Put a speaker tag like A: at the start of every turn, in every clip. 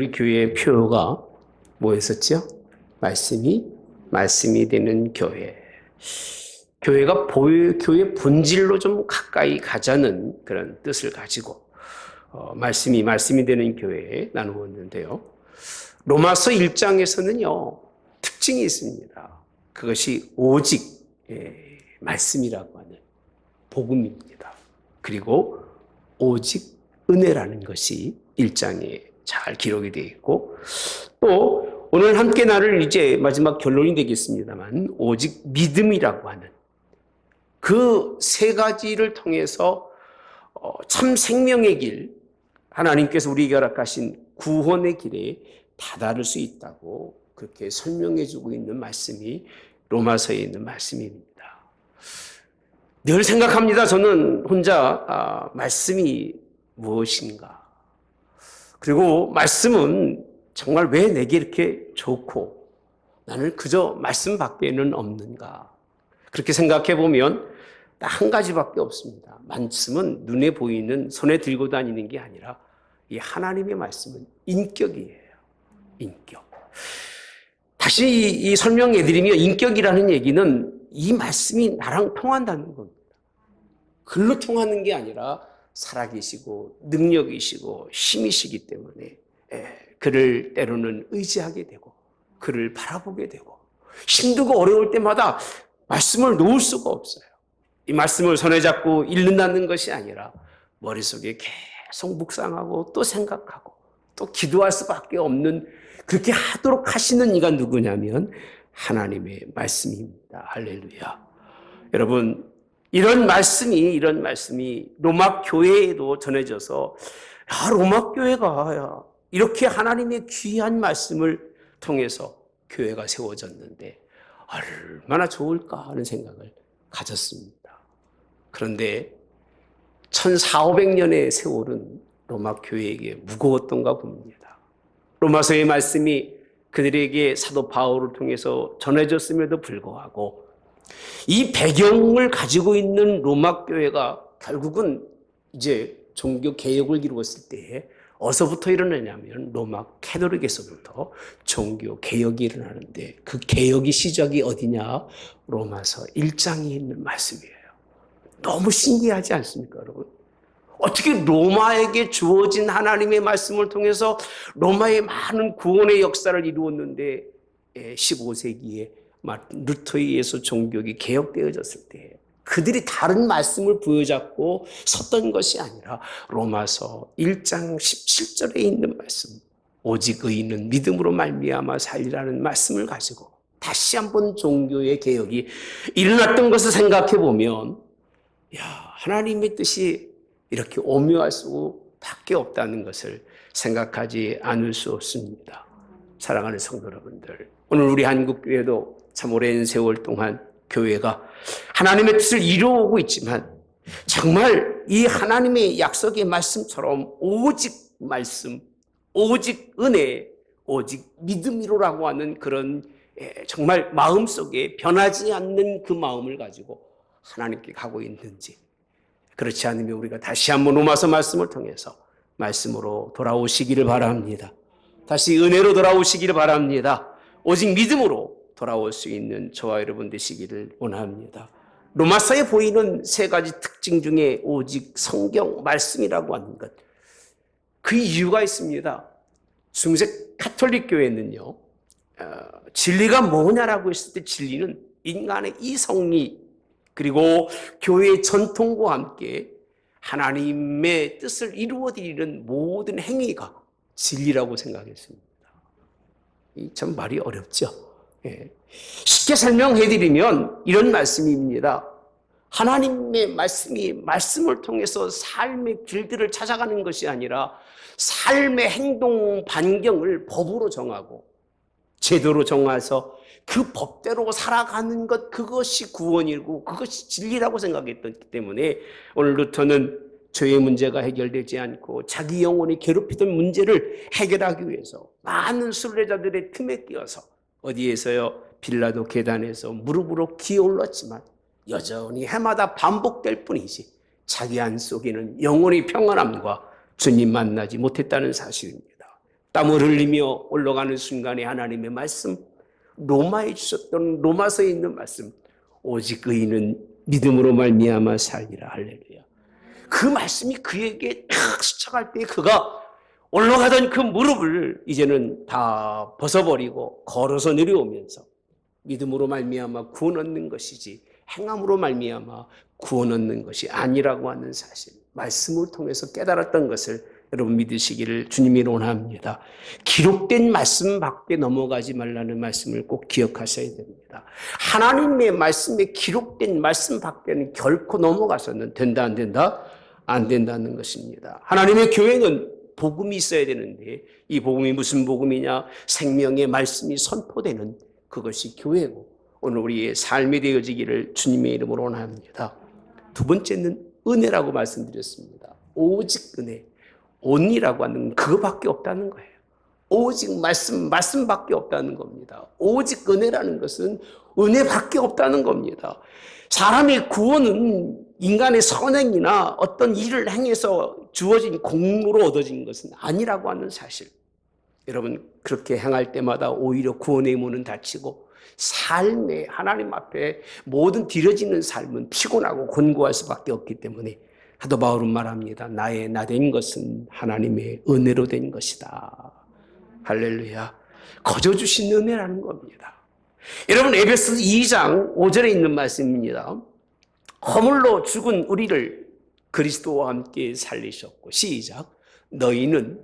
A: 우리 교회의 표어가 뭐였었죠? 말씀이 되는 교회. 교회가 교회 본질로 좀 가까이 가자는 그런 뜻을 가지고 말씀이 되는 교회에 나누었는데요. 로마서 1장에서는요, 특징이 있습니다. 그것이 오직 말씀이라고 하는 복음입니다. 그리고 오직 은혜라는 것이 1장에 잘 기록이 되어 있고, 또 오늘 함께 나눌 이제 마지막 결론이 되겠습니다만 오직 믿음이라고 하는 그 세 가지를 통해서 참 생명의 길, 하나님께서 우리에게 허락하신 구원의 길에 다다를 수 있다고 그렇게 설명해 주고 있는 말씀이 로마서에 있는 말씀입니다. 늘 생각합니다. 저는 혼자 말씀이 무엇인가, 그리고 말씀은 정말 왜 내게 이렇게 좋고 나는 그저 말씀 밖에는 없는가, 그렇게 생각해 보면 딱 한 가지밖에 없습니다. 말씀은 눈에 보이는 손에 들고 다니는 게 아니라 이 하나님의 말씀은 인격이에요. 인격. 다시 이 설명해 드리면, 인격이라는 얘기는 이 말씀이 나랑 통한다는 겁니다. 글로 통하는 게 아니라 살아계시고 능력이시고 힘이시기 때문에 그를 때로는 의지하게 되고 그를 바라보게 되고, 힘들고 어려울 때마다 말씀을 놓을 수가 없어요. 이 말씀을 손에 잡고 읽는다는 것이 아니라 머릿속에 계속 묵상하고 또 생각하고 또 기도할 수밖에 없는, 그렇게 하도록 하시는 이가 누구냐면 하나님의 말씀입니다. 할렐루야. 여러분, 이런 말씀이 로마 교회에도 전해져서, 로마 교회가 이렇게 하나님의 귀한 말씀을 통해서 교회가 세워졌는데 얼마나 좋을까 하는 생각을 가졌습니다. 그런데 1400~1500년의 세월은 로마 교회에게 무거웠던가 봅니다. 로마서의 말씀이 그들에게 사도 바울을 통해서 전해졌음에도 불구하고 이 배경을 가지고 있는 로마 교회가 결국은 이제 종교 개혁을 이루었을 때에 어디서부터 일어나냐면 로마 캐톨릭에서부터 종교 개혁이 일어나는데, 그 개혁의 시작이 어디냐? 로마서 1장에 있는 말씀이에요. 너무 신기하지 않습니까, 여러분? 어떻게 로마에게 주어진 하나님의 말씀을 통해서 로마의 많은 구원의 역사를 이루었는데 15세기에 루터에 의해서 종교가 개혁되어졌을 때 그들이 다른 말씀을 부여잡고 섰던 것이 아니라 로마서 1장 17절에 있는 말씀, 오직 의인은 믿음으로 말미암아 살리라는 말씀을 가지고 다시 한번 종교의 개혁이 일어났던 것을 생각해 보면, 하나님의 뜻이 이렇게 오묘할 수밖에 없다는 것을 생각하지 않을 수 없습니다. 사랑하는 성도 여러분들, 오늘 우리 한국교회도 참 오랜 세월 동안 교회가 하나님의 뜻을 이루어오고 있지만, 정말 이 하나님의 약속의 말씀처럼 오직 말씀, 오직 은혜, 오직 믿음이로라고 하는 그런 정말 마음속에 변하지 않는 그 마음을 가지고 하나님께 가고 있는지, 그렇지 않으면 우리가 다시 한번 로마서 말씀을 통해서 말씀으로 돌아오시기를 바랍니다. 다시 은혜로 돌아오시기를 바랍니다. 오직 믿음으로 돌아올 수 있는 저와 여러분 되시기를 원합니다. 로마서에 보이는 세 가지 특징 중에 오직 성경 말씀이라고 하는 것, 그 이유가 있습니다. 중세 카톨릭 교회는요, 진리가 뭐냐라고 했을 때 진리는 인간의 이성리, 그리고 교회의 전통과 함께 하나님의 뜻을 이루어드리는 모든 행위가 진리라고 생각했습니다. 참 말이 어렵죠. 쉽게 설명해드리면 이런 말씀입니다. 하나님의 말씀을 통해서 삶의 길들을 찾아가는 것이 아니라 삶의 행동 반경을 법으로 정하고 제도로 정해서 그 법대로 살아가는 것, 그것이 구원이고 그것이 진리라고 생각했기 때문에 오늘 루터는 죄의 문제가 해결되지 않고 자기 영혼이 괴롭히던 문제를 해결하기 위해서 많은 순례자들의 틈에 끼어서 어디에서요? 빌라도 계단에서 무릎으로 기어올랐지만 여전히 해마다 반복될 뿐이지 자기 안속에는 영혼의 평안함과 주님 만나지 못했다는 사실입니다. 땀을 흘리며 올라가는 순간에 하나님의 말씀, 로마에 주셨던 로마서에 있는 말씀, 오직 의인은 믿음으로 말미암아 살리라. 할렐루야. 그 말씀이 그에게 탁 스쳐갈 때 그가 올라가던 그 무릎을 이제는 다 벗어버리고 걸어서 내려오면서 믿음으로 말미암아 구원 얻는 것이지 행함으로 말미암아 구원 얻는 것이 아니라고 하는 사실, 말씀을 통해서 깨달았던 것을 여러분 믿으시기를 주님이 원합니다. 기록된 말씀 밖에 넘어가지 말라는 말씀을 꼭 기억하셔야 됩니다. 하나님의 말씀에 기록된 말씀 밖에는 결코 넘어가서는 된다 안 된다? 안 된다는 것입니다. 하나님의 교회는 복음이 있어야 되는데 이 복음이 무슨 복음이냐? 생명의 말씀이 선포되는 그것이 교회고 오늘 우리의 삶이 되어지기를 주님의 이름으로 원합니다. 두 번째는 은혜라고 말씀드렸습니다. 오직 은혜. 온이라고 하는 그거밖에 없다는 거예요. 오직 말씀밖에 없다는 겁니다. 오직 은혜라는 것은 은혜밖에 없다는 겁니다. 사람의 구원은 인간의 선행이나 어떤 일을 행해서 주어진 공로로 얻어진 것은 아니라고 하는 사실. 여러분 그렇게 행할 때마다 오히려 구원의 문은 닫히고 삶에 하나님 앞에 모든 드려지는 삶은 피곤하고 곤고할 수밖에 없기 때문에 사도 바울은 말합니다. 나의 나 된 것은 하나님의 은혜로 된 것이다. 할렐루야. 거저 주신 은혜라는 겁니다. 여러분 에베소 2장 5절에 있는 말씀입니다. 허물로 죽은 우리를 그리스도와 함께 살리셨고 시작. 너희는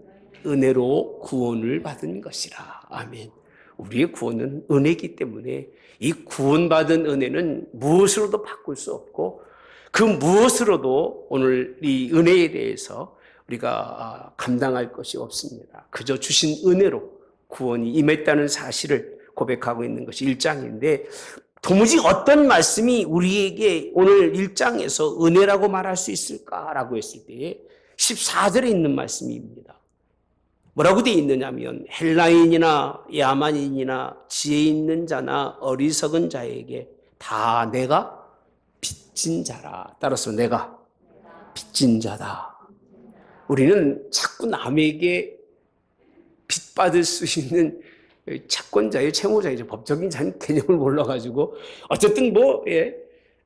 A: 은혜로 구원을 받은 것이라. 아멘. 우리의 구원은 은혜이기 때문에 이 구원받은 은혜는 무엇으로도 바꿀 수 없고 그 무엇으로도 오늘 이 은혜에 대해서 우리가 감당할 것이 없습니다. 그저 주신 은혜로 구원이 임했다는 사실을 고백하고 있는 것이 1장인데 도무지 어떤 말씀이 우리에게 오늘 1장에서 은혜라고 말할 수 있을까라고 했을 때에 14절에 있는 말씀입니다. 뭐라고 되어 있느냐면 헬라인이나 야만인이나 지혜 있는 자나 어리석은 자에게 다 내가 빚진 자라. 따라서 내가 빚진 자다. 우리는 자꾸 남에게 빚 받을 수 있는 채권자예요, 채무자예요. 법적인 개념을 몰라가지고 어쨌든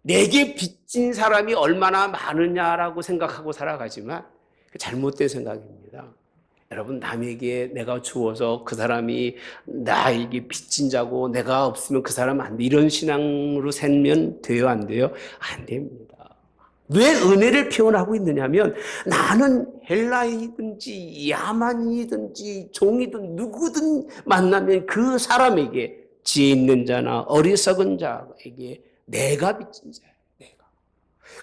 A: 내게 빚진 사람이 얼마나 많으냐라고 생각하고 살아가지만 잘못된 생각입니다. 여러분 남에게 내가 주어서 그 사람이 나에게 빚진 자고 내가 없으면 그 사람 안 돼. 이런 신앙으로 살면 돼요 안 돼요? 안 됩니다. 왜 은혜를 표현하고 있느냐면 나는 헬라인이든지 야만인이든지 종이든 누구든 만나면 그 사람에게 지혜 있는 자나 어리석은 자에게 내가 빚진 자예요.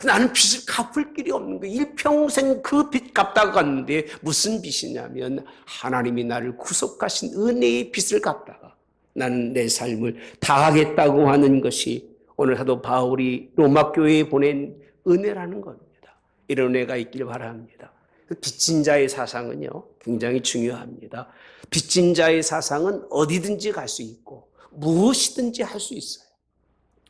A: 나는 빚을 갚을 길이 없는 거예요. 일평생 그 빚 갚다가 갔는데 무슨 빚이냐면 하나님이 나를 구속하신 은혜의 빚을 갚다가 나는 내 삶을 다하겠다고 하는 것이 오늘 사도 바울이 로마 교회에 보낸 은혜라는 겁니다. 이런 은혜가 있길 바랍니다. 빚진 자의 사상은요 굉장히 중요합니다. 빚진 자의 사상은 어디든지 갈 수 있고 무엇이든지 할 수 있어요.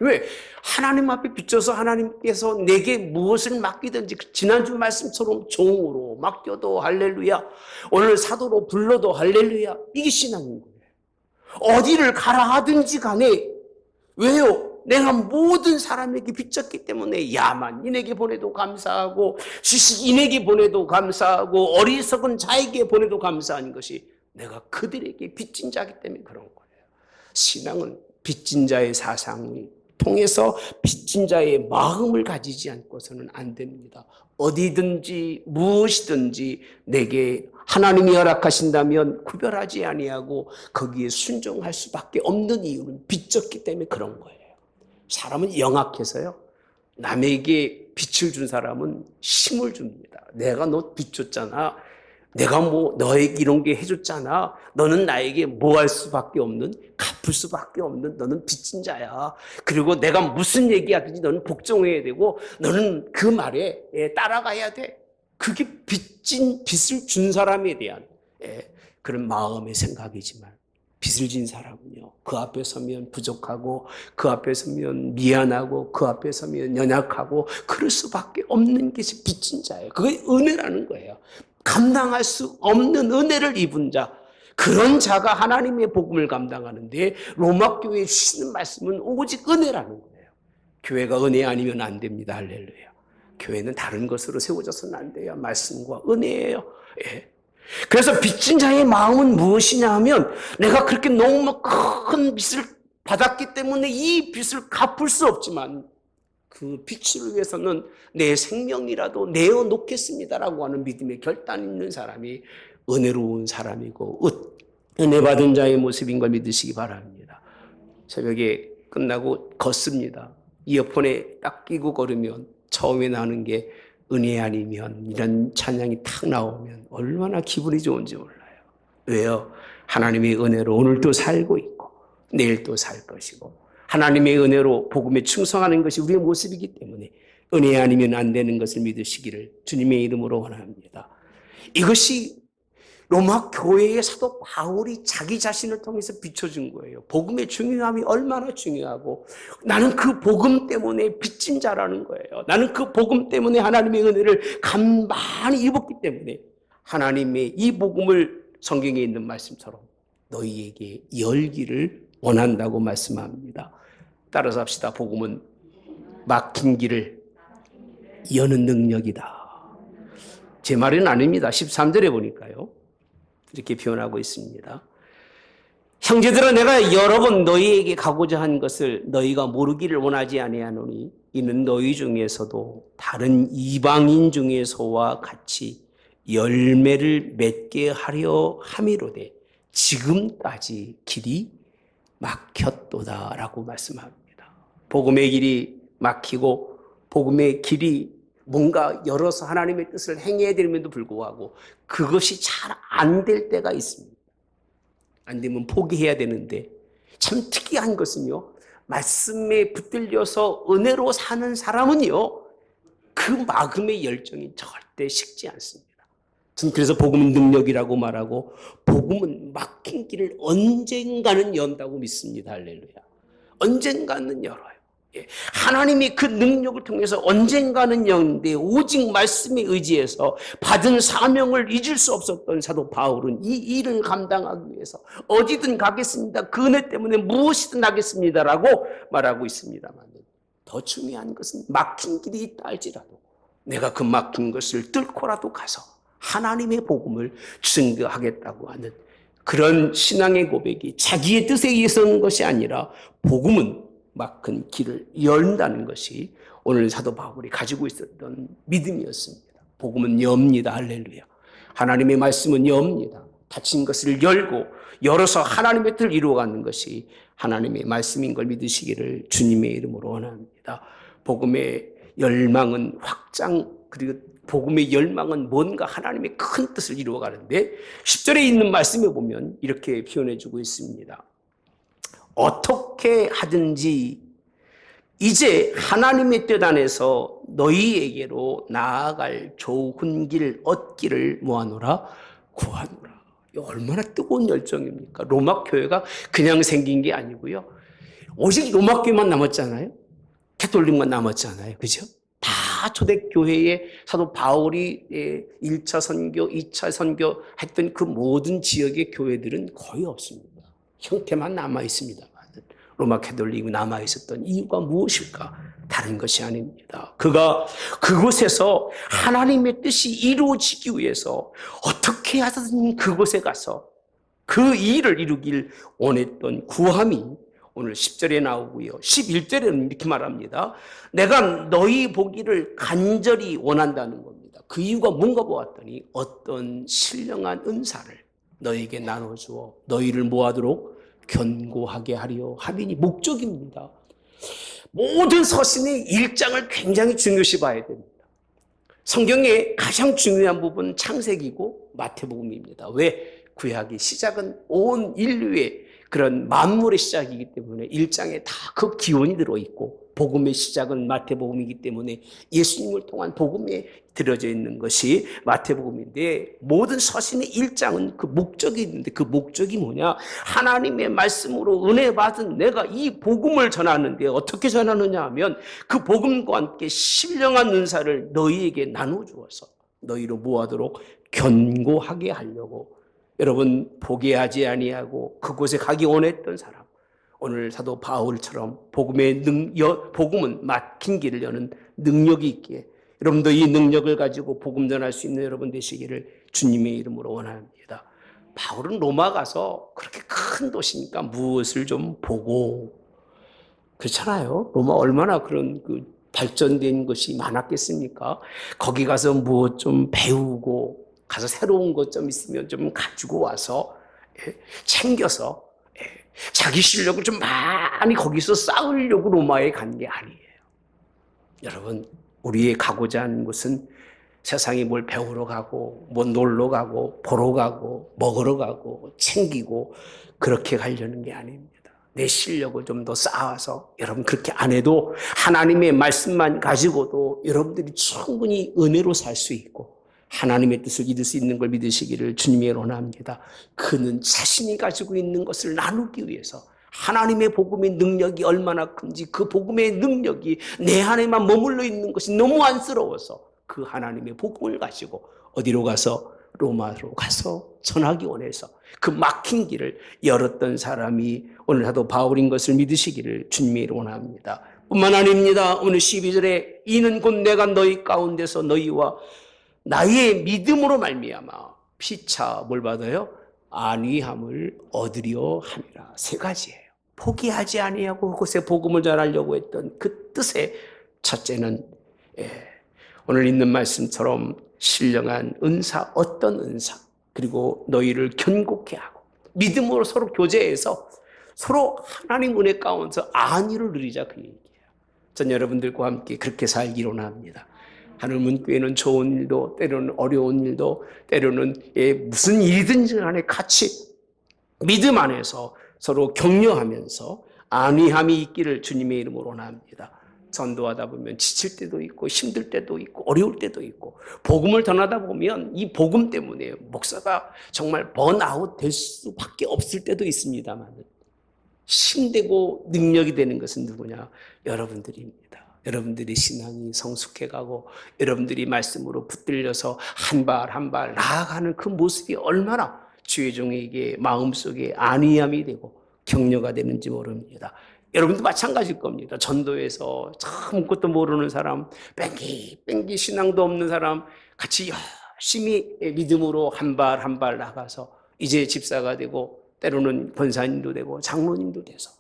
A: 왜? 하나님 앞에 비춰서 하나님께서 내게 무엇을 맡기든지 지난주 말씀처럼 종으로 맡겨도 할렐루야, 오늘 사도로 불러도 할렐루야, 이게 신앙인 거예요. 어디를 가라 하든지 간에 왜요? 내가 모든 사람에게 빚졌기 때문에 야만인에게 보내도 감사하고 지식인에게 보내도 감사하고 어리석은 자에게 보내도 감사한 것이 내가 그들에게 빚진 자이기 때문에 그런 거예요. 신앙은 빚진 자의 사상이 통해서 빚진 자의 마음을 가지지 않고서는 안 됩니다. 어디든지 무엇이든지 내게 하나님이 허락하신다면 구별하지 아니하고 거기에 순종할 수밖에 없는 이유는 빚졌기 때문에 그런 거예요. 사람은 영악해서요, 남에게 빚을 준 사람은 힘을 줍니다. 내가 너 빚 줬잖아, 내가 너에게 이런 게 해줬잖아, 너는 나에게 뭐 할 수밖에 없는, 갚을 수밖에 없는, 너는 빚진 자야. 그리고 내가 무슨 얘기하든지 너는 복종해야 되고 너는 그 말에 따라가야 돼. 그게 빚을 준 사람에 대한 그런 마음의 생각이지만, 빚을 진 사람은요 그 앞에 서면 부족하고 그 앞에 서면 미안하고 그 앞에 서면 연약하고 그럴 수밖에 없는 것이 빚진 자예요. 그게 은혜라는 거예요. 감당할 수 없는 은혜를 입은 자, 그런 자가 하나님의 복음을 감당하는데 로마 교회에 주시는 말씀은 오직 은혜라는 거예요. 교회가 은혜 아니면 안 됩니다. 할렐루야. 교회는 다른 것으로 세워져서는 안 돼요. 말씀과 은혜예요. 예. 그래서 빚진 자의 마음은 무엇이냐 하면 내가 그렇게 너무 큰 빚을 받았기 때문에 이 빚을 갚을 수 없지만 그 빚을 위해서는 내 생명이라도 내어놓겠습니다라고 하는 믿음의 결단 있는 사람이 은혜로운 사람이고 은혜 받은 자의 모습인 걸 믿으시기 바랍니다. 새벽에 끝나고 걷습니다. 이어폰에 딱 끼고 걸으면 처음에 나오는 게 은혜 아니면 이런 찬양이 탁 나오면 얼마나 기분이 좋은지 몰라요. 왜요? 하나님의 은혜로 오늘도 살고 있고 내일도 살 것이고 하나님의 은혜로 복음에 충성하는 것이 우리의 모습이기 때문에 은혜 아니면 안 되는 것을 믿으시기를 주님의 이름으로 원합니다. 이것이 로마 교회의 사도 바울이 자기 자신을 통해서 비춰준 거예요. 복음의 중요함이 얼마나 중요하고 나는 그 복음 때문에 빚진 자라는 거예요. 나는 그 복음 때문에 하나님의 은혜를 많이 입었기 때문에 하나님의 이 복음을 성경에 있는 말씀처럼 너희에게 열기를 원한다고 말씀합니다. 따라서 합시다. 복음은 막힌 길을 여는 능력이다. 제 말은 아닙니다. 13절에 보니까요. 이렇게 표현하고 있습니다. 형제들아 내가 여러 번 너희에게 가고자 한 것을 너희가 모르기를 원하지 아니하노니 이는 너희 중에서도 다른 이방인 중에서와 같이 열매를 맺게 하려 함이로되 지금까지 길이 막혔도다라고 말씀합니다. 복음의 길이 막히고 복음의 길이 뭔가 열어서 하나님의 뜻을 행해야 됨에도 불구하고 그것이 잘 안 될 때가 있습니다. 안 되면 포기해야 되는데 참 특이한 것은요. 말씀에 붙들려서 은혜로 사는 사람은요. 그 마음의 열정이 절대 식지 않습니다. 저는 그래서 복음은 능력이라고 말하고 복음은 막힌 길을 언젠가는 연다고 믿습니다. 할렐루야. 언젠가는 열어요. 하나님이 그 능력을 통해서 언젠가는 여는데 오직 말씀에 의지해서 받은 사명을 잊을 수 없었던 사도 바울은 이 일을 감당하기 위해서 어디든 가겠습니다. 그 은혜 때문에 무엇이든 하겠습니다라고 말하고 있습니다만 더 중요한 것은 막힌 길이 있다 할지라도 내가 그 막힌 것을 뚫고라도 가서 하나님의 복음을 증거하겠다고 하는 그런 신앙의 고백이 자기의 뜻에 의해서는 것이 아니라 복음은 막힌 길을 열다는 것이 오늘 사도 바울이 가지고 있었던 믿음이었습니다. 복음은 엽니다. 할렐루야. 하나님의 말씀은 엽니다. 닫힌 것을 열어서 하나님의 뜻을 이루어가는 것이 하나님의 말씀인 걸 믿으시기를 주님의 이름으로 원합니다. 복음의 열망은 확장 그리고 복음의 열망은 뭔가 하나님의 큰 뜻을 이루어가는데 10절에 있는 말씀에 보면 이렇게 표현해주고 있습니다. 어떻게 하든지 이제 하나님의 뜻 안에서 너희에게로 나아갈 좋은 길 얻기를 뭐하노라? 구하노라. 얼마나 뜨거운 열정입니까? 로마 교회가 그냥 생긴 게 아니고요. 오직 로마 교회만 남았잖아요. 가톨릭만 남았잖아요. 그죠? 다 초대교회에 사도 바울이 1차 선교, 2차 선교 했던 그 모든 지역의 교회들은 거의 없습니다. 형태만 남아있습니다. 로마 가톨릭이 남아있었던 이유가 무엇일까? 다른 것이 아닙니다. 그가 그곳에서 하나님의 뜻이 이루어지기 위해서 어떻게 하든 그곳에 가서 그 일을 이루길 원했던 구함이 오늘 10절에 나오고요. 11절에는 이렇게 말합니다. 내가 너희 보기를 간절히 원한다는 겁니다. 그 이유가 뭔가 보았더니 어떤 신령한 은사를 너희에게 나눠주어 너희를 뭐하도록 견고하게 하려 함이니 목적입니다. 모든 서신의 1장을 굉장히 중요시 봐야 됩니다. 성경의 가장 중요한 부분은 창세기고 마태복음입니다. 왜? 구약의 시작은 온 인류의 그런 만물의 시작이기 때문에 1장에 다 그 기원이 들어있고 복음의 시작은 마태복음이기 때문에 예수님을 통한 복음에 들어져 있는 것이 마태복음인데 모든 서신의 1장은 그 목적이 있는데 그 목적이 뭐냐? 하나님의 말씀으로 은혜 받은 내가 이 복음을 전하는데 어떻게 전하느냐 하면 그 복음과 함께 신령한 은사를 너희에게 나눠주어서 너희로 모아도록 견고하게 하려고 여러분 포기하지 아니하고 그곳에 가기 원했던 사람, 오늘 사도 바울처럼 복음은 막힌 길을 여는 능력이 있기에 여러분도 이 능력을 가지고 복음 전할 수 있는 여러분 되시기를 주님의 이름으로 원합니다. 바울은 로마 가서 그렇게 큰 도시니까 무엇을 좀 보고, 그렇잖아요. 로마 얼마나 그런 발전된 것이 많았겠습니까? 거기 가서 무엇 좀 배우고 가서 새로운 것 좀 있으면 좀 가지고 와서 챙겨서 자기 실력을 좀 많이 거기서 쌓으려고 로마에 간 게 아니에요. 여러분, 우리의 가고자 하는 것은 세상에 뭘 배우러 가고 뭐 놀러 가고 보러 가고 먹으러 가고 챙기고 그렇게 가려는 게 아닙니다. 내 실력을 좀 더 쌓아서, 여러분 그렇게 안 해도 하나님의 말씀만 가지고도 여러분들이 충분히 은혜로 살 수 있고 하나님의 뜻을 이룰 수 있는 걸 믿으시기를 주님이 원합니다. 그는 자신이 가지고 있는 것을 나누기 위해서 하나님의 복음의 능력이 얼마나 큰지, 그 복음의 능력이 내 안에만 머물러 있는 것이 너무 안쓰러워서 그 하나님의 복음을 가지고 어디로 가서, 로마로 가서 전하기 원해서 그 막힌 길을 열었던 사람이 오늘 사도 바울인 것을 믿으시기를 주님이 원합니다. 뿐만 아닙니다. 오늘 12절에 이는 곧 내가 너희 가운데서 너희와 나의 믿음으로 말미암아 피차 뭘 받아요? 안위함을 얻으려 함이라. 세 가지예요. 포기하지 아니하고 그곳에 복음을 전하려고 했던 그 뜻의 첫째는 오늘 있는 말씀처럼 신령한 은사, 어떤 은사, 그리고 너희를 견고케 하고 믿음으로 서로 교제해서 서로 하나님 은혜 가운데서 안위를 누리자, 그 얘기예요. 전 여러분들과 함께 그렇게 살기로 합니다. 하늘문교회는 좋은 일도 때로는 어려운 일도 때로는 무슨 일이든지 간에 같이 믿음 안에서 서로 격려하면서 안위함이 있기를 주님의 이름으로 원합니다. 전도하다 보면 지칠 때도 있고 힘들 때도 있고 어려울 때도 있고 복음을 전하다 보면 이 복음 때문에 목사가 정말 번아웃 될 수밖에 없을 때도 있습니다만 힘되고 능력이 되는 것은 누구냐? 여러분들입니다. 여러분들이 신앙이 성숙해가고 여러분들이 말씀으로 붙들려서 한 발 한 발 나아가는 그 모습이 얼마나 주의 종에게 마음속에 안위함이 되고 격려가 되는지 모릅니다. 여러분도 마찬가지일 겁니다. 전도에서 아무것도 모르는 사람, 뺑기 신앙도 없는 사람 같이 열심히 믿음으로 한 발 한 발 나가서 이제 집사가 되고 때로는 권사님도 되고 장로님도 돼서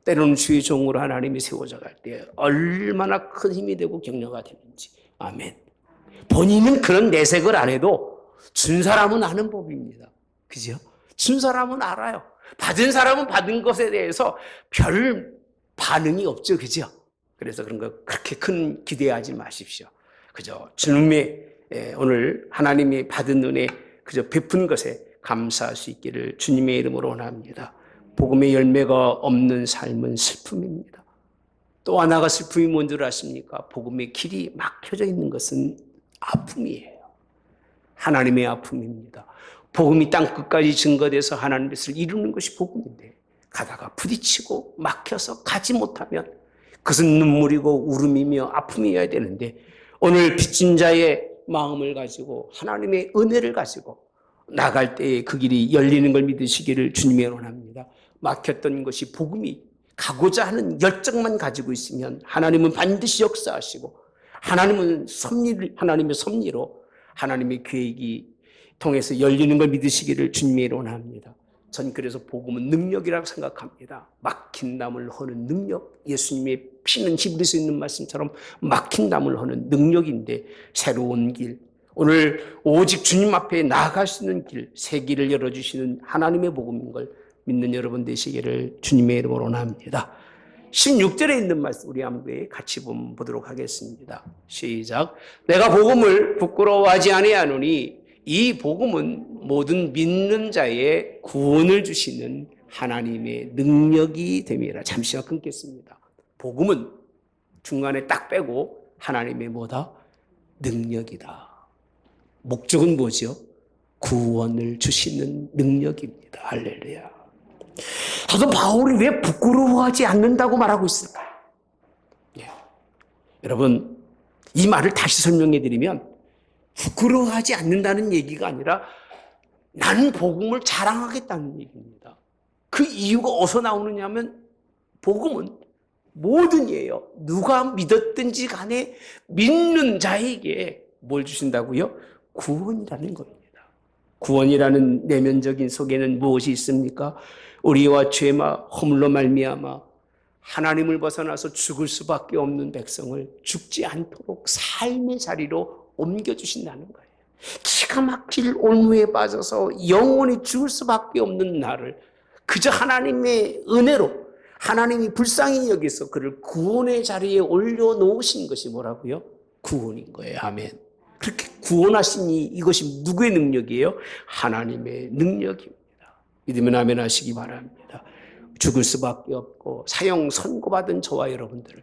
A: 때로는 주의 종으로 하나님이 세워져 갈 때 얼마나 큰 힘이 되고 격려가 되는지. 아멘. 본인은 그런 내색을 안 해도 준 사람은 아는 법입니다. 그죠? 준 사람은 알아요. 받은 사람은 받은 것에 대해서 별 반응이 없죠. 그죠? 그래서 그런 거 그렇게 큰 기대하지 마십시오. 그죠? 주님의 오늘 하나님이 받은 은혜, 그저 베푼 것에 감사할 수 있기를 주님의 이름으로 원합니다. 복음의 열매가 없는 삶은 슬픔입니다. 또 하나가 슬픔이 뭔 줄 아십니까? 복음의 길이 막혀져 있는 것은 아픔이에요. 하나님의 아픔입니다. 복음이 땅 끝까지 증거돼서 하나님의 뜻을 이루는 것이 복음인데 가다가 부딪히고 막혀서 가지 못하면 그것은 눈물이고 울음이며 아픔이어야 되는데 오늘 빚진 자의 마음을 가지고 하나님의 은혜를 가지고 나갈 때에 그 길이 열리는 걸 믿으시기를 주님이 원합니다. 막혔던 것이 복음이 가고자 하는 열정만 가지고 있으면 하나님은 반드시 역사하시고 하나님의 섭리로 하나님의 계획이 통해서 열리는 걸 믿으시기를 주님이 원합니다. 전 그래서 복음은 능력이라고 생각합니다. 막힌 담을 허는 능력, 예수님의 피는 히브리서 있는 말씀처럼 막힌 담을 허는 능력인데 새로운 길, 오늘 오직 주님 앞에 나아갈 수 있는 길, 새 길을 열어주시는 하나님의 복음인 걸 믿는 여러분 되시기를 주님의 이름으로 원합니다. 16절에 있는 말씀 우리 함께 같이 보도록 하겠습니다. 시작. 내가 복음을 부끄러워하지 아니하노니 이 복음은 모든 믿는 자의 구원을 주시는 하나님의 능력이 됨이라. 잠시만 끊겠습니다. 복음은 중간에 딱 빼고 하나님의 뭐다? 능력이다. 목적은 뭐죠? 구원을 주시는 능력입니다. 할렐루야. 사도 바울이 왜 부끄러워하지 않는다고 말하고 있을까요? 여러분, 이 말을 다시 설명해 드리면 부끄러워하지 않는다는 얘기가 아니라 나는 복음을 자랑하겠다는 얘기입니다. 그 이유가 어디서 나오느냐면 복음은 뭐든이에요. 누가 믿었든지 간에 믿는 자에게 뭘 주신다고요? 구원이라는 겁니다. 구원이라는 내면적인 속에는 무엇이 있습니까? 우리와 죄마 허물로 말미암아 하나님을 벗어나서 죽을 수밖에 없는 백성을 죽지 않도록 삶의 자리로 옮겨주신다는 거예요. 기가 막힐 올무에 빠져서 영원히 죽을 수밖에 없는 나를 그저 하나님의 은혜로 하나님이 불쌍히 여기서 그를 구원의 자리에 올려놓으신 것이 뭐라고요? 구원인 거예요. 아멘. 그렇게 구원하시니 이것이 누구의 능력이에요? 하나님의 능력입니다. 믿으면 아멘 하시기 바랍니다. 죽을 수밖에 없고 사형 선고받은 저와 여러분들을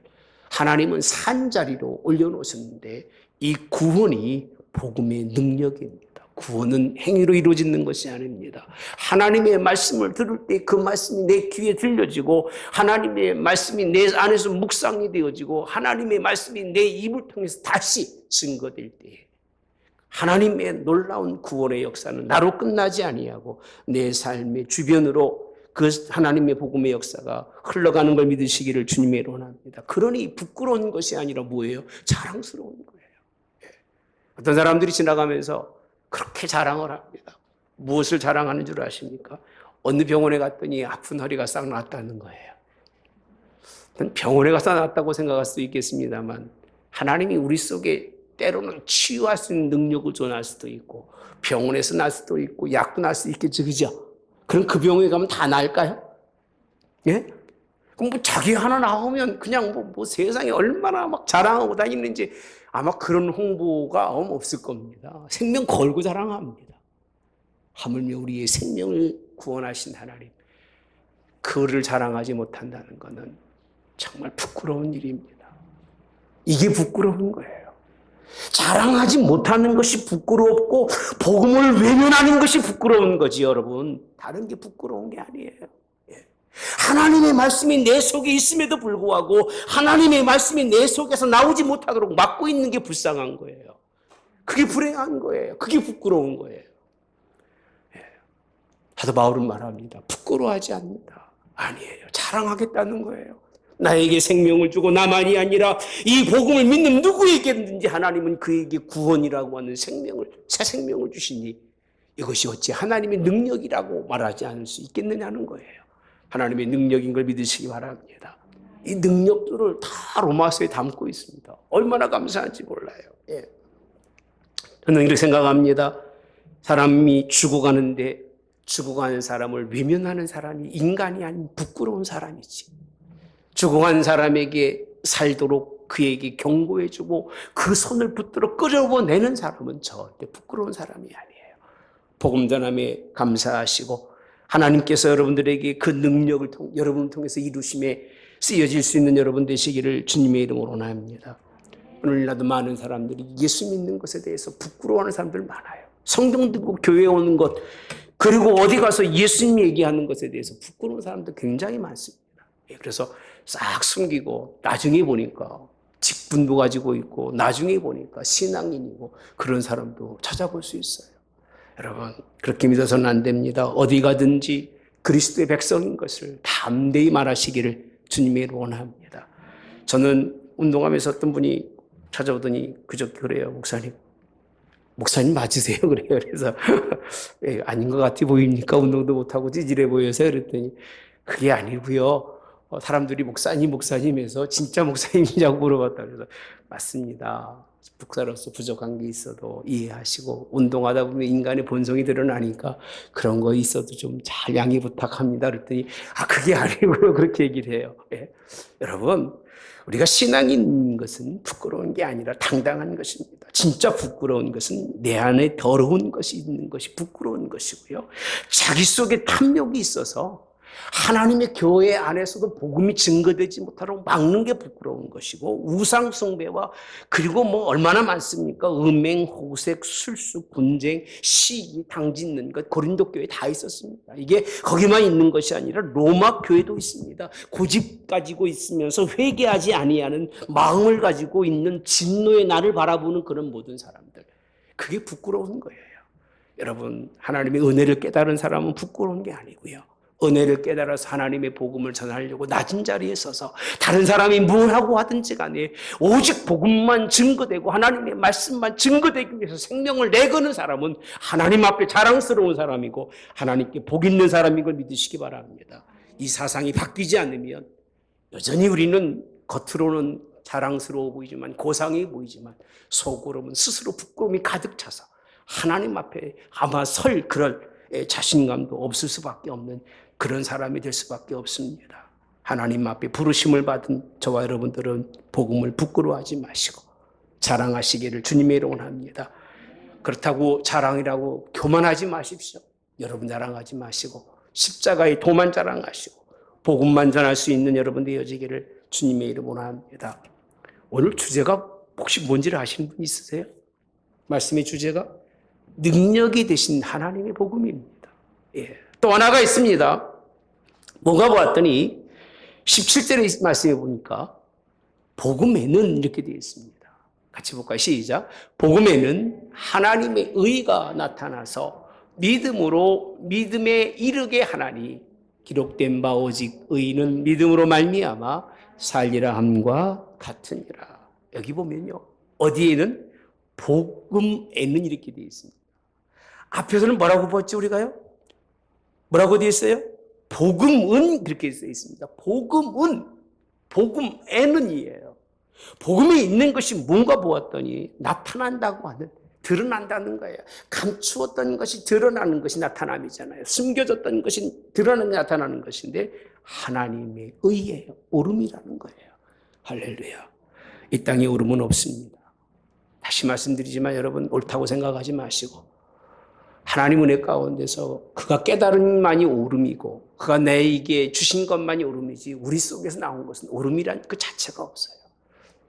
A: 하나님은 산 자리로 올려놓으셨는데 이 구원이 복음의 능력입니다. 구원은 행위로 이루어지는 것이 아닙니다. 하나님의 말씀을 들을 때 그 말씀이 내 귀에 들려지고 하나님의 말씀이 내 안에서 묵상이 되어지고 하나님의 말씀이 내 입을 통해서 다시 증거될 때에 하나님의 놀라운 구원의 역사는 나로 끝나지 아니하고 내 삶의 주변으로 그 하나님의 복음의 역사가 흘러가는 걸 믿으시기를 주님의 원합니다. 그러니 부끄러운 것이 아니라 뭐예요? 자랑스러운 거예요. 어떤 사람들이 지나가면서 그렇게 자랑을 합니다. 무엇을 자랑하는 줄 아십니까? 어느 병원에 갔더니 아픈 허리가 싹 났다는 거예요. 병원에 가서 났다고 생각할 수도 있겠습니다만 하나님이 우리 속에 때로는 치유할 수 있는 능력을 전할 수도 있고 병원에서 날 수도 있고 약도 날 수도 있겠죠. 그죠? 그럼 그 병원에 가면 다 나을까요? 예? 그럼 뭐 자기 하나 나오면 그냥 뭐 세상에 얼마나 막 자랑하고 다니는지 아마 그런 홍보가 없을 겁니다. 생명 걸고 자랑합니다. 하물며 우리의 생명을 구원하신 하나님, 그를 자랑하지 못한다는 것은 정말 부끄러운 일입니다. 이게 부끄러운 거예요. 자랑하지 못하는 것이 부끄럽고 복음을 외면하는 것이 부끄러운 거지 여러분. 다른 게 부끄러운 게 아니에요. 하나님의 말씀이 내 속에 있음에도 불구하고 하나님의 말씀이 내 속에서 나오지 못하도록 막고 있는 게 불쌍한 거예요. 그게 불행한 거예요. 그게 부끄러운 거예요. 사도 바울은 말합니다. 부끄러워하지 않는다. 아니에요. 자랑하겠다는 거예요. 나에게 생명을 주고 나만이 아니라 이 복음을 믿는 누구에게든지 하나님은 그에게 구원이라고 하는 생명을, 새 생명을 주시니 이것이 어찌 하나님의 능력이라고 말하지 않을 수 있겠느냐는 거예요. 하나님의 능력인 걸 믿으시기 바랍니다. 이 능력들을 다 로마서에 담고 있습니다. 얼마나 감사한지 몰라요. 예. 저는 이렇게 생각합니다. 사람이 죽어가는데 죽어가는 사람을 외면하는 사람이 인간이 아닌 부끄러운 사람이지. 죽어간 사람에게 살도록 그에게 경고해주고 그 손을 붙들어 끌어내는 사람은 절대 부끄러운 사람이 아니에요. 복음 전함에 감사하시고 하나님께서 여러분들에게 그 능력을 여러분을 통해서 이루심에 쓰여질 수 있는 여러분 되시기를 주님의 이름으로 원합니다. 오늘날도 많은 사람들이 예수 믿는 것에 대해서 부끄러워하는 사람들 많아요. 성경 듣고 교회에 오는 것 그리고 어디 가서 예수님 얘기하는 것에 대해서 부끄러운 사람들 굉장히 많습니다. 그래서 싹 숨기고 나중에 보니까 직분도 가지고 있고 나중에 보니까 신앙인이고 그런 사람도 찾아볼 수 있어요. 여러분 그렇게 믿어서는 안 됩니다. 어디 가든지 그리스도의 백성인 것을 담대히 말하시기를 주님의 원합니다. 저는 운동하면서 어떤 분이 찾아오더니 그저께 그래요. 목사님 맞으세요? 그래요. 그래서 예, 아닌 것 같아 보입니까? 운동도 못하고 찌질해 보여서 그랬더니 그게 아니고요. 사람들이 목사님 해서 진짜 목사님이냐고 물어봤다. 그래서 맞습니다. 목사로서 부족한 게 있어도 이해하시고 운동하다 보면 인간의 본성이 드러나니까 그런 거 있어도 좀 잘 양해 부탁합니다. 그랬더니 그게 아니고요. 그렇게 얘기를 해요. 예. 여러분 우리가 신앙인 것은 부끄러운 게 아니라 당당한 것입니다. 진짜 부끄러운 것은 내 안에 더러운 것이 있는 것이 부끄러운 것이고요. 자기 속에 탐욕이 있어서 하나님의 교회 안에서도 복음이 증거되지 못하도록 막는 게 부끄러운 것이고 우상 숭배와 그리고 얼마나 많습니까? 음행, 호색, 술수, 분쟁, 시기, 당짓는 것 고린도 교회에 다 있었습니다. 이게 거기만 있는 것이 아니라 로마 교회도 있습니다. 고집 가지고 있으면서 회개하지 아니하는 마음을 가지고 있는 진노의 날을 바라보는 그런 모든 사람들. 그게 부끄러운 거예요. 여러분, 하나님의 은혜를 깨달은 사람은 부끄러운 게 아니고요. 은혜를 깨달아서 하나님의 복음을 전하려고 낮은 자리에 서서 다른 사람이 뭘 하고 하든지 간에 오직 복음만 증거되고 하나님의 말씀만 증거되기 위해서 생명을 내거는 사람은 하나님 앞에 자랑스러운 사람이고 하나님께 복 있는 사람인 걸 믿으시기 바랍니다. 이 사상이 바뀌지 않으면 여전히 우리는 겉으로는 자랑스러워 보이지만 고상해 보이지만 속으로는 스스로 부끄러움이 가득 차서 하나님 앞에 아마 설 그럴 자신감도 없을 수밖에 없는 그런 사람이 될 수밖에 없습니다. 하나님 앞에 부르심을 받은 저와 여러분들은 복음을 부끄러워하지 마시고 자랑하시기를 주님의 이름으로 합니다. 그렇다고 자랑이라고 교만하지 마십시오. 여러분 자랑하지 마시고 십자가의 도만 자랑하시고 복음만 전할 수 있는 여러분 되어지기를 주님의 이름으로 합니다. 오늘 주제가 혹시 뭔지를 아시는 분 있으세요? 말씀의 주제가 능력이 되신 하나님의 복음입니다. 예. 또 하나가 있습니다. 뭔가 보았더니 17절의 말씀에 보니까 복음에는 이렇게 되어 있습니다. 같이 볼까요? 시작. 복음에는 하나님의 의가 나타나서 믿음으로 믿음에 이르게 하나니 기록된 바 오직 의인은 믿음으로 말미암아 살리라 함과 같으니라. 여기 보면요. 어디에는 복음에는 이렇게 되어 있습니다. 앞에서는 뭐라고 봤죠 우리가요? 뭐라고 되어 있어요? 복음은 그렇게 되어 있습니다. 복음에는이에요. 복음에 있는 것이 뭔가 보았더니 나타난다고 하는, 드러난다는 거예요. 감추었던 것이 드러나는 것이 나타남이잖아요. 숨겨졌던 것이 드러나는 나타나는 것인데 하나님의 의예요. 오름이라는 거예요. 할렐루야. 이 땅에 오름은 없습니다. 다시 말씀드리지만 여러분 옳다고 생각하지 마시고 하나님 은혜 가운데서 그가 깨달음만이 오름이고 그가 내게 주신 것만이 오름이지 우리 속에서 나온 것은 오름이란 그 자체가 없어요.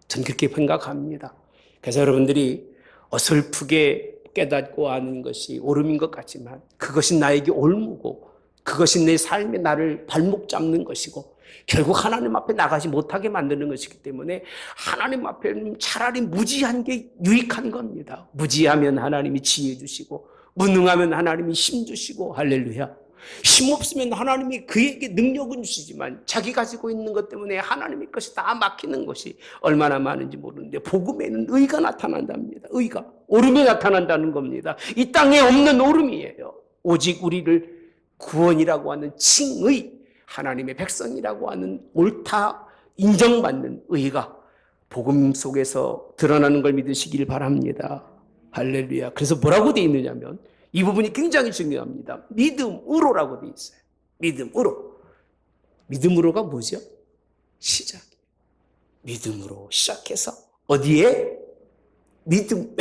A: 전 그렇게 생각합니다. 그래서 여러분들이 어설프게 깨닫고 아는 것이 오름인 것 같지만 그것이 나에게 올무고 그것이 내 삶에 나를 발목 잡는 것이고 결국 하나님 앞에 나가지 못하게 만드는 것이기 때문에 하나님 앞에는 차라리 무지한 게 유익한 겁니다. 무지하면 하나님이 지혜 주시고 무능하면 하나님이 힘 주시고 할렐루야. 힘 없으면 하나님이 그에게 능력은 주시지만 자기 가지고 있는 것 때문에 하나님의 것이 다 막히는 것이 얼마나 많은지 모르는데 복음에는 의가 나타난답니다. 의가 오름이 나타난다는 겁니다. 이 땅에 없는 오름이에요. 오직 우리를 구원이라고 하는 칭의, 하나님의 백성이라고 하는 옳다 인정받는 의가 복음 속에서 드러나는 걸 믿으시길 바랍니다. 할렐루야. 그래서 뭐라고 되어 있느냐면 이 부분이 굉장히 중요합니다. 믿음으로라고 되어 있어요. 믿음으로. 믿음으로가 뭐죠? 시작. 믿음으로 시작해서 어디에? 믿음에.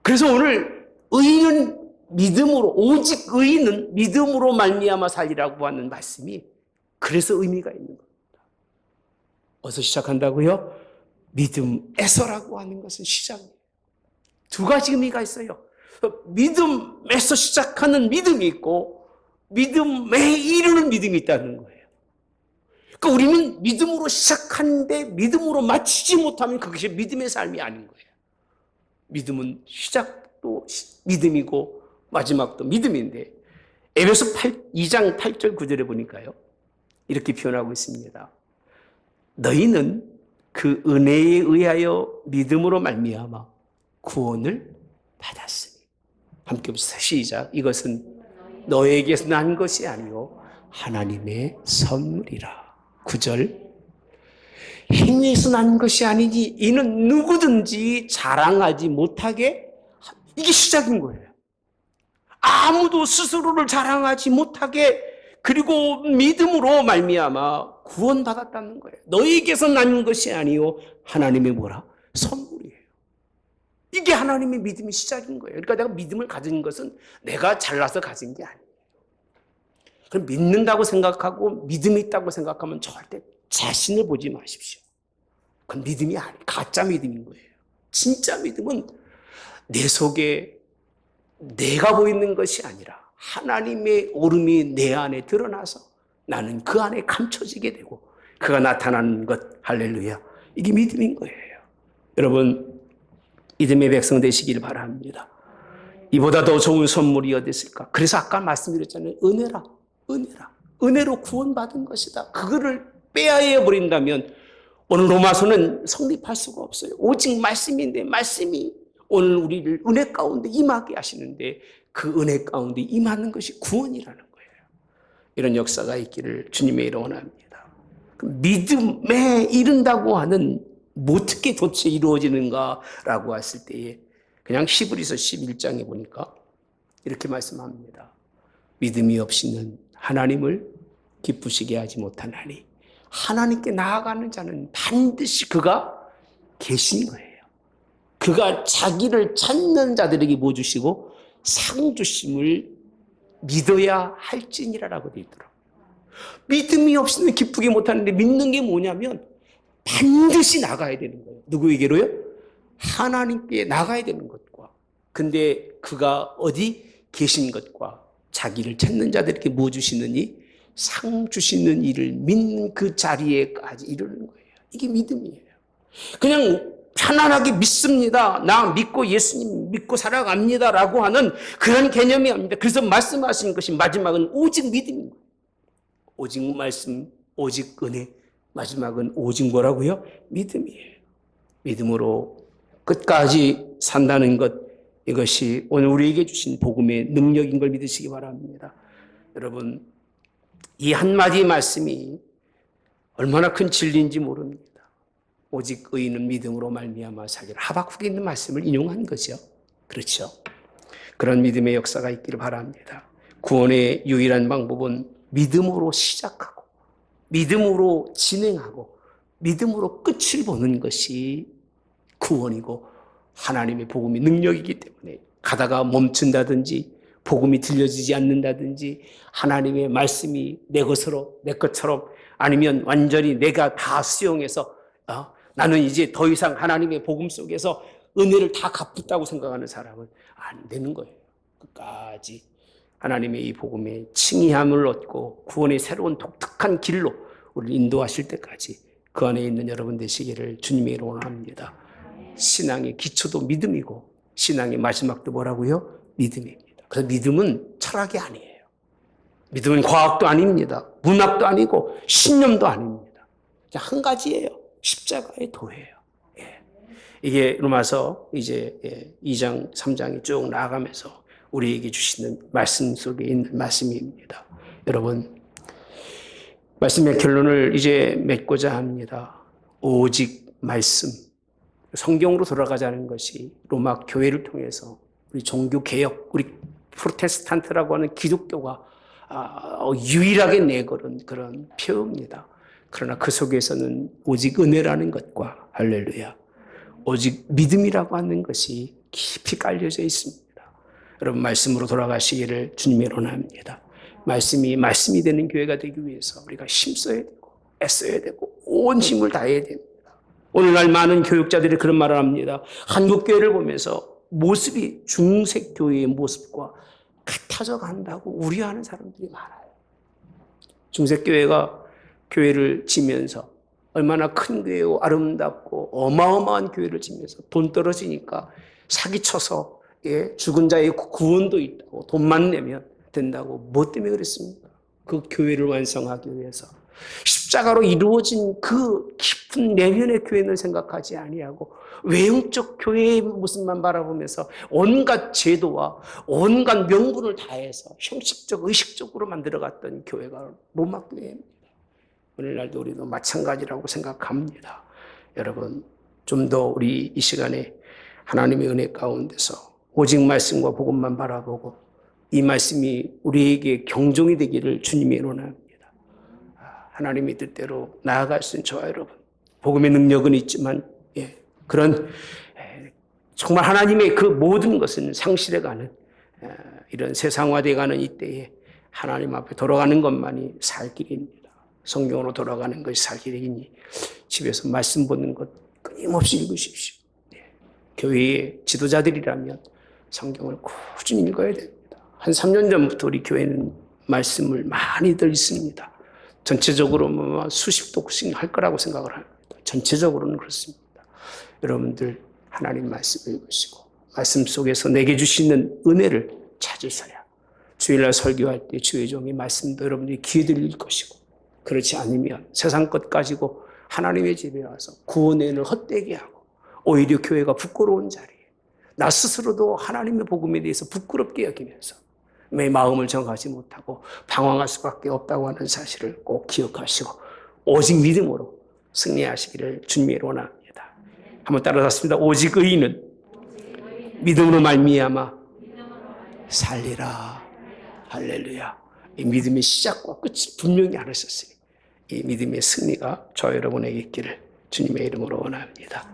A: 그래서 오늘 의인은 믿음으로, 오직 의인은 믿음으로 말미암아 살리라고 하는 말씀이 그래서 의미가 있는 겁니다. 어디서 시작한다고요? 믿음에서라고 하는 것은 시작이에요. 두 가지 의미가 있어요. 믿음에서 시작하는 믿음이 있고 믿음에 이르는 믿음이 있다는 거예요. 그러니까 우리는 믿음으로 시작하는데 믿음으로 마치지 못하면 그것이 믿음의 삶이 아닌 거예요. 믿음은 시작도 믿음이고 마지막도 믿음인데 에베소 2장 8절 9절에 보니까요. 이렇게 표현하고 있습니다. 너희는 그 은혜에 의하여 믿음으로 말미암아 구원을 받았으니. 함께 봅시다. 시작. 이것은 너에게서 난 것이 아니요 하나님의 선물이라. 9절. 행위에서 난 것이 아니니 이는 누구든지 자랑하지 못하게. 이게 시작인 거예요. 아무도 스스로를 자랑하지 못하게 그리고 믿음으로 말미암아 구원받았다는 거예요. 너에게서 난 것이 아니요 하나님의 뭐라? 선물이에요. 이게 하나님의 믿음의 시작인 거예요. 그러니까 내가 믿음을 가진 것은 내가 잘나서 가진 게 아니에요. 그럼 믿는다고 생각하고 믿음이 있다고 생각하면 절대 자신을 보지 마십시오. 그건 믿음이 아니에요. 가짜 믿음인 거예요. 진짜 믿음은 내 속에 내가 보이는 것이 아니라 하나님의 오름이 내 안에 드러나서 나는 그 안에 감춰지게 되고 그가 나타나는 것. 할렐루야. 이게 믿음인 거예요. 여러분 믿음의 백성 되시길 바랍니다. 이보다 더 좋은 선물이 어디 있을까? 그래서 아까 말씀드렸잖아요. 은혜라, 은혜라. 은혜로 구원받은 것이다. 그거를 빼앗아 버린다면 오늘 로마서는 성립할 수가 없어요. 오직 말씀인데 말씀이 오늘 우리를 은혜 가운데 임하게 하시는데 그 은혜 가운데 임하는 것이 구원이라는 거예요. 이런 역사가 있기를 주님의 이름으로 원합니다. 믿음에 이른다고 하는 어떻게 도대체 이루어지는가라고 했을 때에 그냥 히브리서 11장에 보니까 이렇게 말씀합니다. 믿음이 없이는 하나님을 기쁘시게 하지 못하나니 하나님께 나아가는 자는 반드시 그가 계신 거예요. 그가 자기를 찾는 자들에게 뭐 주시고 상 주심을 믿어야 할지니라라고 되어 있더라고요. 믿음이 없이는 기쁘게 못하는데 믿는 게 뭐냐면 반드시 나가야 되는 거예요. 누구에게로요? 하나님께 나가야 되는 것과 근데 그가 어디 계신 것과 자기를 찾는 자들에게 뭐 주시느니 상 주시는 일을 믿는 그 자리에까지 이르는 거예요. 이게 믿음이에요. 그냥 편안하게 믿습니다. 나 믿고 예수님 믿고 살아갑니다라고 하는 그런 개념이 아닙니다. 그래서 말씀하신 것이 마지막은 오직 믿음인 거예요. 오직 말씀, 오직 은혜, 마지막은 오직 뭐라고요? 믿음이에요. 믿음으로 끝까지 산다는 것, 이것이 오늘 우리에게 주신 복음의 능력인 걸 믿으시기 바랍니다. 여러분, 이 한마디 말씀이 얼마나 큰 진리인지 모릅니다. 오직 의인은 믿음으로 말미암아 살리라. 하박국에 있는 말씀을 인용한 거죠. 그렇죠. 그런 믿음의 역사가 있기를 바랍니다. 구원의 유일한 방법은 믿음으로 시작하고 믿음으로 진행하고 믿음으로 끝을 보는 것이 구원이고 하나님의 복음의 능력이기 때문에 가다가 멈춘다든지 복음이 들려지지 않는다든지 하나님의 말씀이 내 것처럼 아니면 완전히 내가 다 수용해서 나는 이제 더 이상 하나님의 복음 속에서 은혜를 다 갚았다고 생각하는 사람은 안 되는 거예요. 끝까지 하나님의 이 복음에 칭의함을 얻고 구원의 새로운 독특한 길로 우리를 인도하실 때까지 그 안에 있는 여러분 되시기를 주님의 이름으로 원합니다. 신앙의 기초도 믿음이고 신앙의 마지막도 뭐라고요? 믿음입니다. 그래서 믿음은 철학이 아니에요. 믿음은 과학도 아닙니다. 문학도 아니고 신념도 아닙니다. 한 가지예요. 십자가의 도예요. 이게 로마서 이제 2장, 3장이 쭉 나아가면서 우리에게 주시는 말씀 속에 있는 말씀입니다. 여러분, 말씀의 결론을 이제 맺고자 합니다. 오직 말씀. 성경으로 돌아가자는 것이 로마 교회를 통해서 우리 종교 개혁, 우리 프로테스탄트라고 하는 기독교가 유일하게 내걸은 그런 표입니다. 그러나 그 속에서는 오직 은혜라는 것과 할렐루야, 오직 믿음이라고 하는 것이 깊이 깔려져 있습니다. 여러분, 말씀으로 돌아가시기를 주님의 원합니다. 말씀이 되는 교회가 되기 위해서 우리가 힘써야 되고 애써야 되고 온 힘을 다해야 됩니다. 오늘날 많은 교육자들이 그런 말을 합니다. 한국 교회를 보면서 모습이 중세 교회의 모습과 같아져 간다고 우려하는 사람들이 많아요. 중세 교회가 교회를 지면서 얼마나 큰 교회고 아름답고 어마어마한 교회를 지면서 돈 떨어지니까 사기쳐서 죽은 자의 구원도 있다고 돈만 내면 된다고 뭐 때문에 그랬습니까? 그 교회를 완성하기 위해서 십자가로 이루어진 그 깊은 내면의 교회를 생각하지 아니하고 외형적 교회의 모습만 바라보면서 온갖 제도와 온갖 명분을 다해서 형식적 의식적으로 만들어갔던 교회가 로마 교회입니다. 오늘날도 우리도 마찬가지라고 생각합니다. 여러분, 좀 더 우리 이 시간에 하나님의 은혜 가운데서 오직 말씀과 복음만 바라보고 이 말씀이 우리에게 경종이 되기를 주님이 원합니다. 하나님의 뜻대로 나아갈 수 있는 저와 여러분, 복음의 능력은 있지만 그런 정말 하나님의 그 모든 것은 상실해가는 이런 세상화되어가는 이때에 하나님 앞에 돌아가는 것만이 살 길입니다. 성경으로 돌아가는 것이 살 길이니 집에서 말씀 보는 것 끊임없이 읽으십시오. 교회의 지도자들이라면 성경을 꾸준히 읽어야 됩니다. 한 3년 전부터 우리 교회는 말씀을 많이들 읽습니다. 전체적으로 수십 독씩 할 거라고 생각을 합니다. 전체적으로는 그렇습니다. 여러분들 하나님 말씀을 읽으시고 말씀 속에서 내게 주시는 은혜를 찾으셔야 주일날 설교할 때 주의 종이 말씀도 여러분들이 귀에 들릴 것이고, 그렇지 않으면 세상 것 가지고 하나님의 집에 와서 구원의 은혜를 헛되게 하고 오히려 교회가 부끄러운 자리에 나 스스로도 하나님의 복음에 대해서 부끄럽게 여기면서 내 마음을 정하지 못하고 방황할 수밖에 없다고 하는 사실을 꼭 기억하시고 오직 믿음으로 승리하시기를 주님의 원합니다. 한번 따라하겠습니다. 오직 의인은 믿음으로 말미암아 살리라. 할렐루야. 이 믿음의 시작과 끝이 분명히 알으셨으니 이 믿음의 승리가 저 여러분에게 있기를 주님의 이름으로 원합니다.